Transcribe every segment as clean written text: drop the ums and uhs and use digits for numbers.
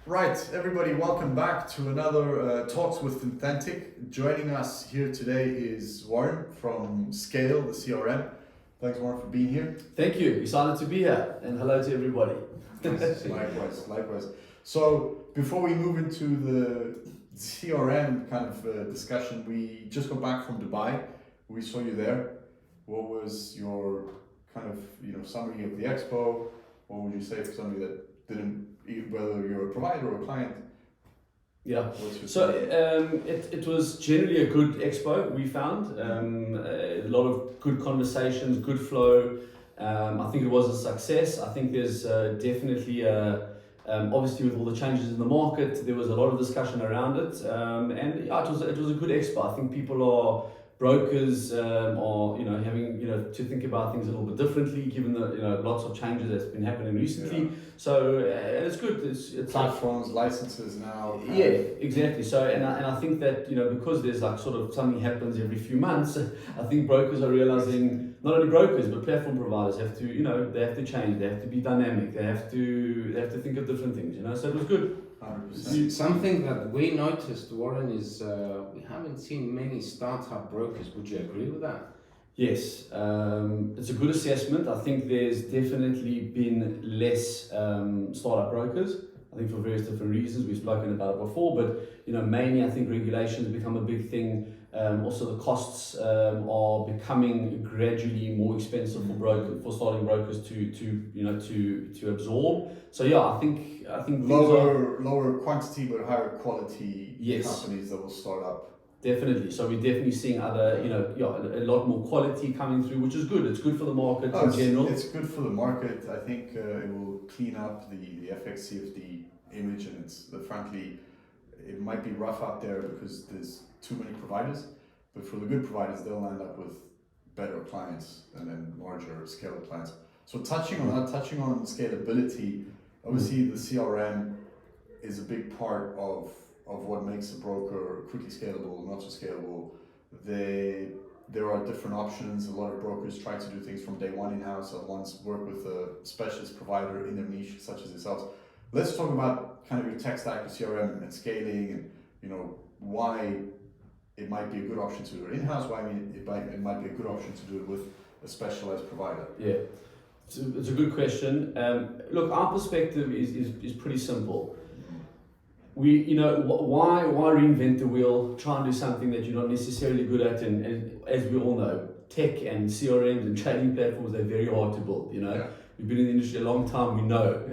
Right, everybody, welcome back to another Talks with Finthentic. Joining us here today is Warren from Scale, the CRM. Thanks, Warren, for being here. Thank you. Excited to be here, and hello to everybody. Likewise. So, before we move into the CRM kind of discussion, we just got back from Dubai. We saw you there. What was your kind of summary of the expo? What would you say for somebody that didn't, whether you're a provider or a client? Yeah, so it was generally a good expo, we found. A lot of good conversations, good flow. I think it was a success. I think there's definitely, obviously with all the changes in the market, there was a lot of discussion around it. And yeah, it was a good expo. I think brokers are having to think about things a little bit differently, given the lots of changes that's been happening recently. Yeah. So it's good. It's platforms, licenses now. Yeah, exactly. So and I think that because there's like sort of something happens every few months, I think brokers are realizing, not only brokers but platform providers have to they have to change. They have to be dynamic. They have to think of different things. So it was good. 100%. Something that we noticed, Warren, is we haven't seen many startup brokers. Would you agree with that? Yes, it's a good assessment. I think there's definitely been less startup brokers. I think for various different reasons. We've spoken about it before, but mainly I think regulations become a big thing. Also, the costs are becoming gradually more expensive for starting brokers to absorb. So yeah, I think lower quantity but higher quality. Yes. Companies that will start up. Definitely. So we're definitely seeing other a lot more quality coming through, which is good. It's good for the market in general. It's good for the market. I think it will clean up the FXCFD image, and frankly, it might be rough out there because there's too many providers, but for the good providers, they'll end up with better clients and then larger scale clients. So touching on scalability, obviously the CRM is a big part of what makes a broker quickly scalable, not so scalable. There are different options. A lot of brokers try to do things from day one in-house. Other ones work with a specialist provider in their niche, such as yourselves. Let's talk about kind of your tech stack, your CRM and scaling, and why it might be a good option to do it in-house, why it might be a good option to do it with a specialized provider. Yeah, it's a good question. Look, our perspective is pretty simple. Why reinvent the wheel, try and do something that you're not necessarily good at, and as we all know, tech and CRMs and trading platforms, they're very hard to build. Yeah. We've been in the industry a long time, we know.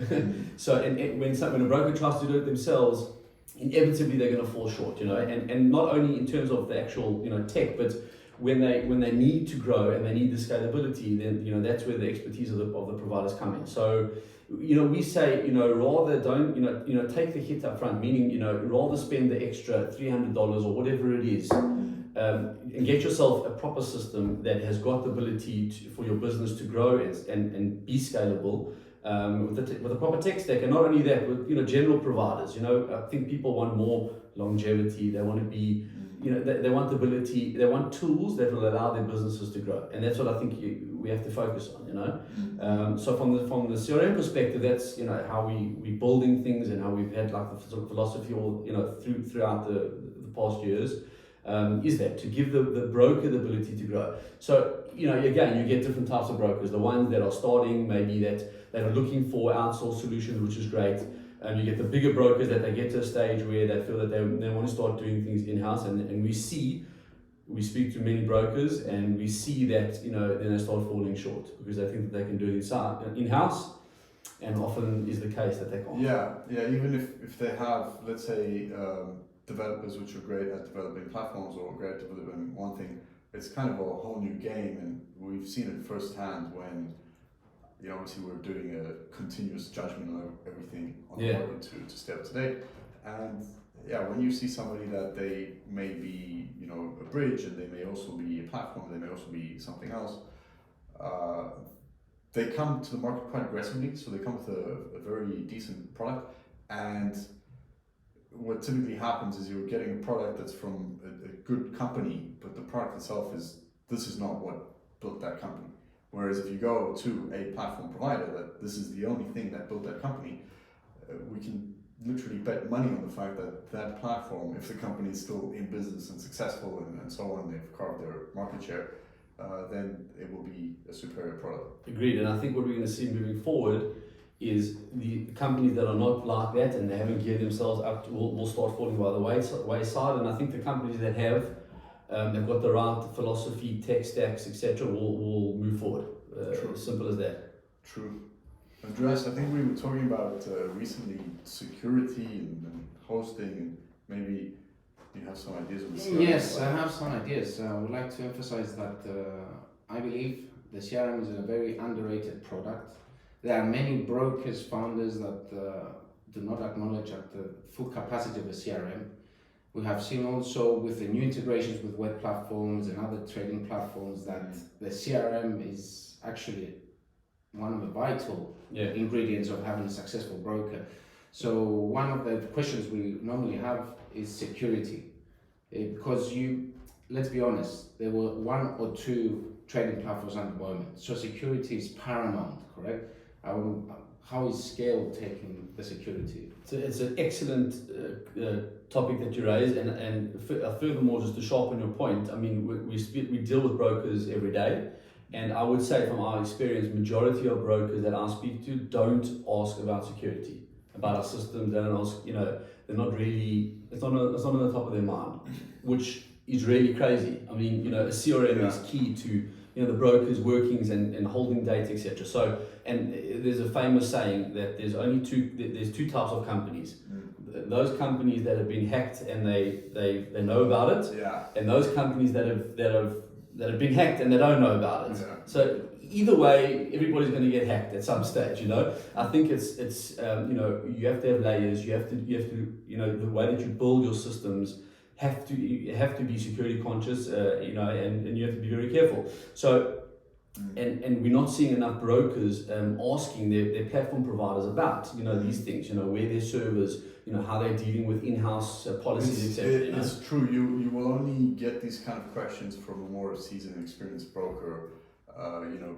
So and when a broker tries to do it themselves, inevitably they're going to fall short, and not only in terms of the actual tech, but when they need to grow and they need the scalability, then that's where the expertise of the providers come in. So we say rather don't take the hit up front, meaning rather spend the extra $300 or whatever it is, and get yourself a proper system that has got the ability for your business to grow and be scalable, with a proper tech stack. And not only that, with general providers. I think people want more longevity. They want to be they want the ability, they want tools that will allow their businesses to grow, and that's what I think we have to focus on. So from the CRM perspective, that's how we building things and how we've had like the sort of philosophy all throughout the past years, is that to give the broker the ability to grow. So again, you get different types of brokers. The ones that are starting, maybe that are looking for outsourced solutions, which is great. You get the bigger brokers that they get to a stage where they feel that they want to start doing things in-house, and we speak to many brokers and we see that then they start falling short because they think that they can do it in-house, and often is the case that they can't. Yeah, even if they have, let's say, developers which are great at developing platforms or great at developing one thing, it's kind of a whole new game, and we've seen it firsthand when obviously we're doing a continuous judgment on everything on the market to stay up to date. And when you see somebody that they may be, a bridge, and they may also be a platform, they may also be something else, they come to the market quite aggressively, so they come with a very decent product. And what typically happens is you're getting a product that's from a good company, but the product itself this is not what built that company. Whereas if you go to a platform provider that this is the only thing that built that company, we can literally bet money on the fact that that platform, if the company is still in business and successful and so on, they've carved their market share, then it will be a superior product. Agreed, and I think what we're going to see moving forward is the companies that are not like that and they haven't geared themselves up will start falling by the wayside, and I think the companies that have they've got the right philosophy, tech stacks, etc. will move forward. As simple as that. True. Andreas, I think we were talking about recently security and hosting, and maybe you have some ideas on the CRM. Yes, I have some ideas. I would like to emphasize that I believe the CRM is a very underrated product. There are many brokers, founders that do not acknowledge at the full capacity of a CRM. We have seen also with the new integrations with web platforms and other trading platforms that the CRM is actually one of the vital ingredients of having a successful broker. So one of the questions we normally have is security. Because let's be honest, there were one or two trading platforms at the moment. So security is paramount, correct? How is Scale taking the security? It's an excellent topic that you raise, and furthermore, just to sharpen your point, I mean, we deal with brokers every day, and I would say from our experience, majority of brokers that I speak to don't ask about security, about our systems. They don't ask, they're not really, it's not on the top of their mind, which is really crazy. I mean, a CRM is key to the broker's workings and holding data, etc. So, and there's a famous saying that there's two types of companies. Those companies that have been hacked and they know about it, and those companies that have been hacked and they don't know about it. So either way, everybody's going to get hacked at some stage. I think it's you have to have layers. You have to the way that you build your systems you have to be security conscious, and you have to be very careful. So, and we're not seeing enough brokers asking their platform providers about these things, where their servers, how they're dealing with in-house policies, etc. It's true. You will only get these kind of questions from a more seasoned, experienced broker.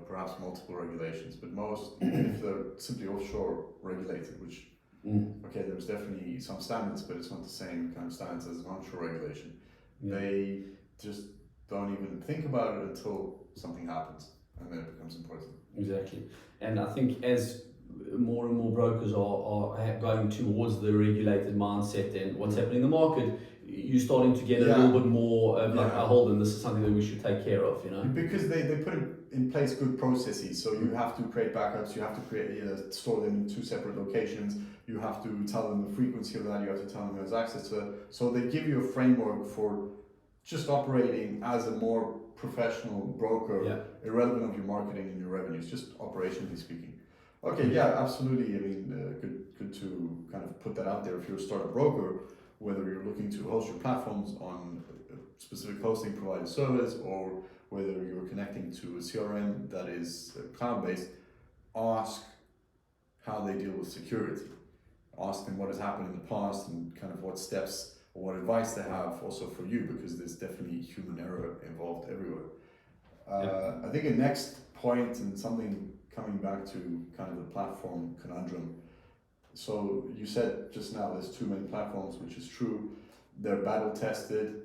Perhaps multiple regulations, but most, if they're simply offshore regulated, which there's definitely some standards, but it's not the same kind of standards as an onshore regulation. They just don't even think about it until something happens, and then it becomes important. Exactly, and I think as more and more brokers are going towards the regulated mindset and what's happening in the market, you're starting to get a little bit more hold on, this is something that we should take care of, Because they put in place good processes, so you have to create backups, you have to store them in two separate locations, you have to tell them the frequency of that, you have to tell them there's access to it. So they give you a framework for just operating as a more professional broker, irrelevant of your marketing and your revenues, just operationally speaking. Okay, absolutely. I mean, good to kind of put that out there. If you're a startup broker, whether you're looking to host your platforms on a specific hosting provider service, or whether you're connecting to a CRM that is cloud-based, ask how they deal with security. Ask them what has happened in the past and kind of what steps or what advice they have also for you, because there's definitely human error involved everywhere. I think a next point, and something coming back to kind of the platform conundrum. So you said just now there's too many platforms, which is true. They're battle tested,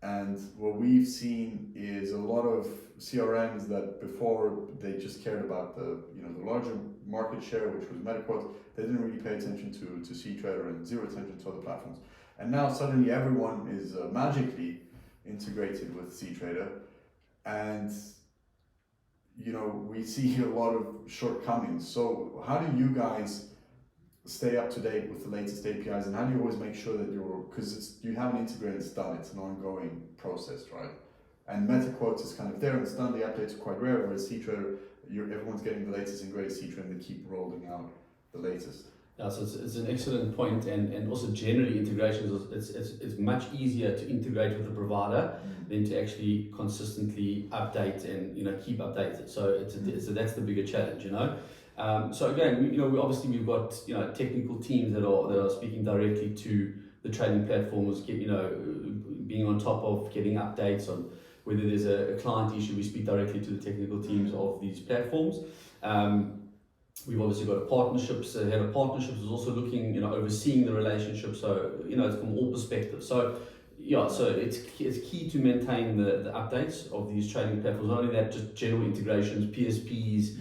and what we've seen is a lot of CRMs that before they just cared about the larger market share, which was MetaQuote. They didn't really pay attention to CTrader and zero attention to other platforms. And now suddenly everyone is magically integrated with CTrader, and we see a lot of shortcomings. So how do you guys stay up to date with the latest APIs, and how do you always make sure that because you haven't integrated, it's done, it's an ongoing process, right? And MetaQuote is kind of there and it's done, the updates are quite rare, whereas CTrader, everyone's getting the latest and greatest CTrader, and they keep rolling out the latest. Yeah, so it's an excellent point, and also generally integrations, it's much easier to integrate with the provider than to actually consistently update and keep updated. So that's the bigger challenge, So again, we've got technical teams that are speaking directly to the trading platforms, being on top of getting updates on whether there's a client issue. We speak directly to the technical teams of these platforms. We've obviously got partnerships. Head of partnerships is also looking, overseeing the relationship. So it's from all perspectives. So yeah, so it's key to maintain the updates of these trading platforms. Not only that, just general integrations, PSPs.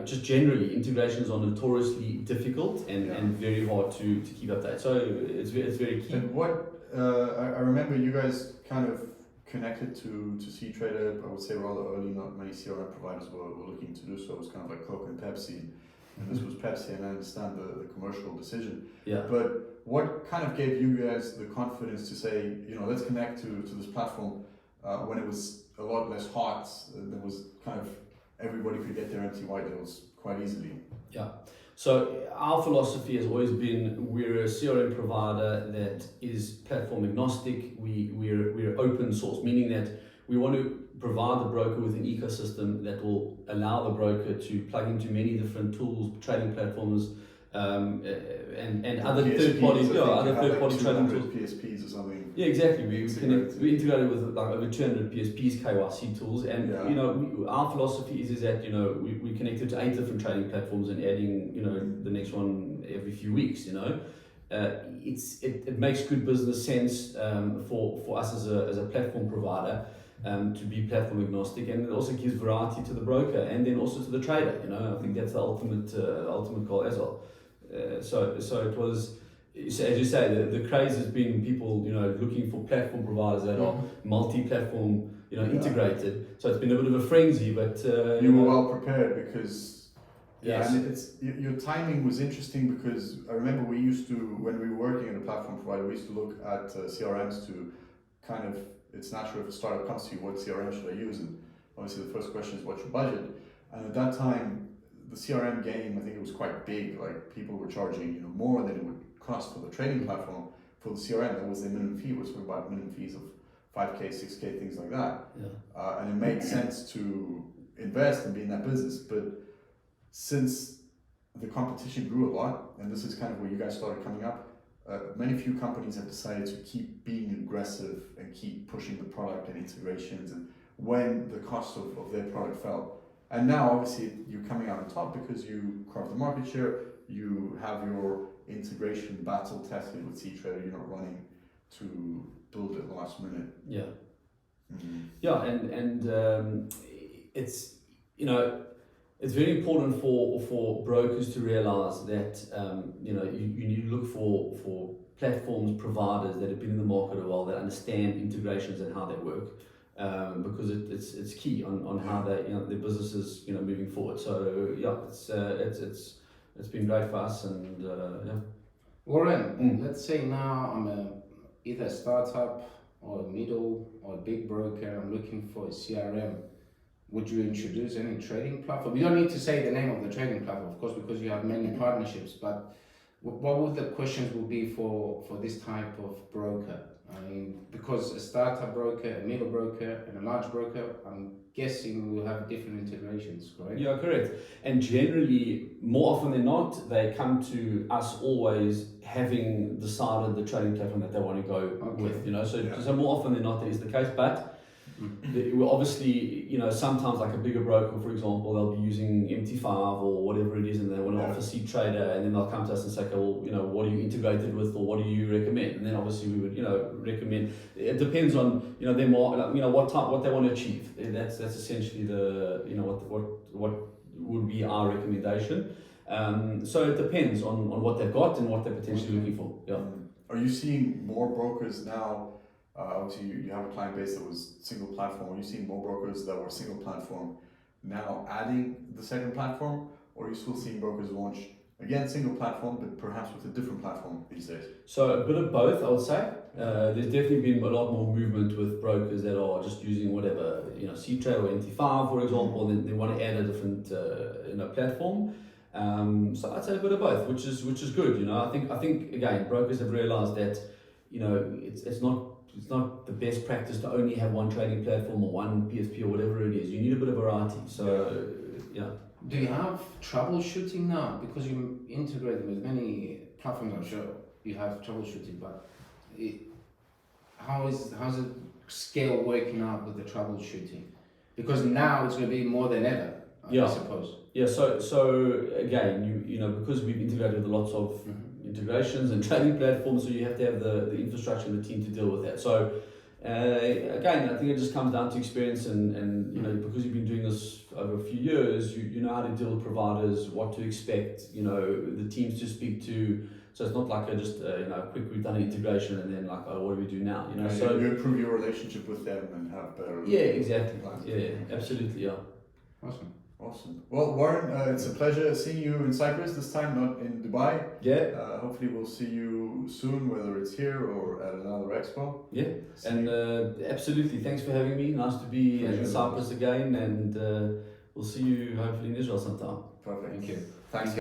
Just generally integrations are notoriously difficult and very hard to keep updated. So it's very key. And what I remember you guys kind of connected to CTrader, I would say rather early. Not many CRM providers were looking to do so. It was kind of like Coke and Pepsi, and this was Pepsi, and I understand the commercial decision. Yeah. But what kind of gave you guys the confidence to say, let's connect to this platform when it was a lot less hot? There was kind of everybody could get their empty white labels quite easily. Yeah. So our philosophy has always been we're a CRM provider that is platform agnostic. We're open source, meaning that we want to provide the broker with an ecosystem that will allow the broker to plug into many different tools, trading platforms, and other third-party trading tools. PSPs or something. Yeah, exactly. We integrated with like over 200 PSPs, KYC tools, and our philosophy is that we connected to 8 different trading platforms and adding the next one every few weeks. It makes good business sense for us as a platform provider. To be platform agnostic, and it also gives variety to the broker and then also to the trader. I think that's the ultimate goal as well. So it was, as you say, the craze has been people looking for platform providers that are multi-platform integrated. So it's been a bit of a frenzy, but you were well prepared because and your timing was interesting because I remember we used to, when we were working at a platform provider, we used to look at CRMs to kind of, it's natural if a startup comes to you, what CRM should I use? And obviously the first question is what's your budget? And at that time, the CRM game, I think it was quite big. Like people were charging more than it would cost for the trading platform. For the CRM, that was the minimum fee. We're talking about minimum fees of 5K, 6K, things like that. Yeah. And it made sense to invest and be in that business. But since the competition grew a lot, and this is kind of where you guys started coming up, few companies have decided to keep being aggressive and keep pushing the product and integrations, and when the cost of their product fell. And now obviously you're coming out on top because you carved the market share, you have your integration battle tested with CTrader, you're not running to build it last minute. Yeah. Mm-hmm. Yeah, and it's it's very important for brokers to realize that you need to look for platforms, providers that have been in the market a while, that understand integrations and how they work, because it's key on how they their business is moving forward. So it's been great for us, and Warren, let's say now I'm either a startup or a middle or a big broker. I'm looking for a CRM. Would you introduce any trading platform? You don't need to say the name of the trading platform, of course, because you have many partnerships, but what would the questions would be for this type of broker? I mean, because a startup broker, a middle broker, and a large broker, I'm guessing will have different integrations, correct? Yeah, correct. And generally, more often than not, they come to us always having decided the trading platform that they want to go with, So more often than not, that is the case, but obviously, sometimes like a bigger broker, for example, they'll be using MT5 or whatever it is, and they want to offer CTrader, and then they'll come to us and say, okay, well, what are you integrated with, or what do you recommend? And then obviously we would, recommend. It depends on them, what they want to achieve. That's essentially the what would be our recommendation. So it depends on what they've got and what they're potentially looking for. Yeah. Are you seeing more brokers now? Obviously, you have a client base that was single platform. Are you seeing more brokers that were single platform now adding the second platform, or are you still seeing brokers launch again single platform, but perhaps with a different platform these days? So a bit of both, I would say. There's definitely been a lot more movement with brokers that are just using whatever, CTrader or MT5, for example, and then they want to add a different, platform. So I'd say a bit of both, which is good. I think again, brokers have realised that, it's not the best practice to only have one trading platform or one PSP or whatever it is. You need a bit of variety. So, yeah. Do you have troubleshooting now? Because you integrate with many platforms, I'm sure you have troubleshooting, but how's it Scale working out with the troubleshooting? Because now it's going to be more than ever. Yeah. I suppose. Yeah, so again, you know, because we've integrated with lots of integrations and trading platforms, so you have to have the infrastructure and the team to deal with that. So again, I think it just comes down to experience and you know, because you've been doing this over a few years, you know how to deal with providers, what to expect, you know, the teams to speak to. So it's not like you know, quick, we've done an integration and then like, oh, what do we do now? You know, so you improve your relationship with them and have better. Yeah, exactly. Yeah, absolutely, yeah. Awesome. Well, Warren, it's a pleasure seeing you in Cyprus this time, not in Dubai. Yeah. Hopefully we'll see you soon, whether it's here or at another expo. Yeah, and absolutely. Thanks for having me. Nice to be in Cyprus again, and we'll see you hopefully in Israel sometime. Perfect. Thank you. Thanks.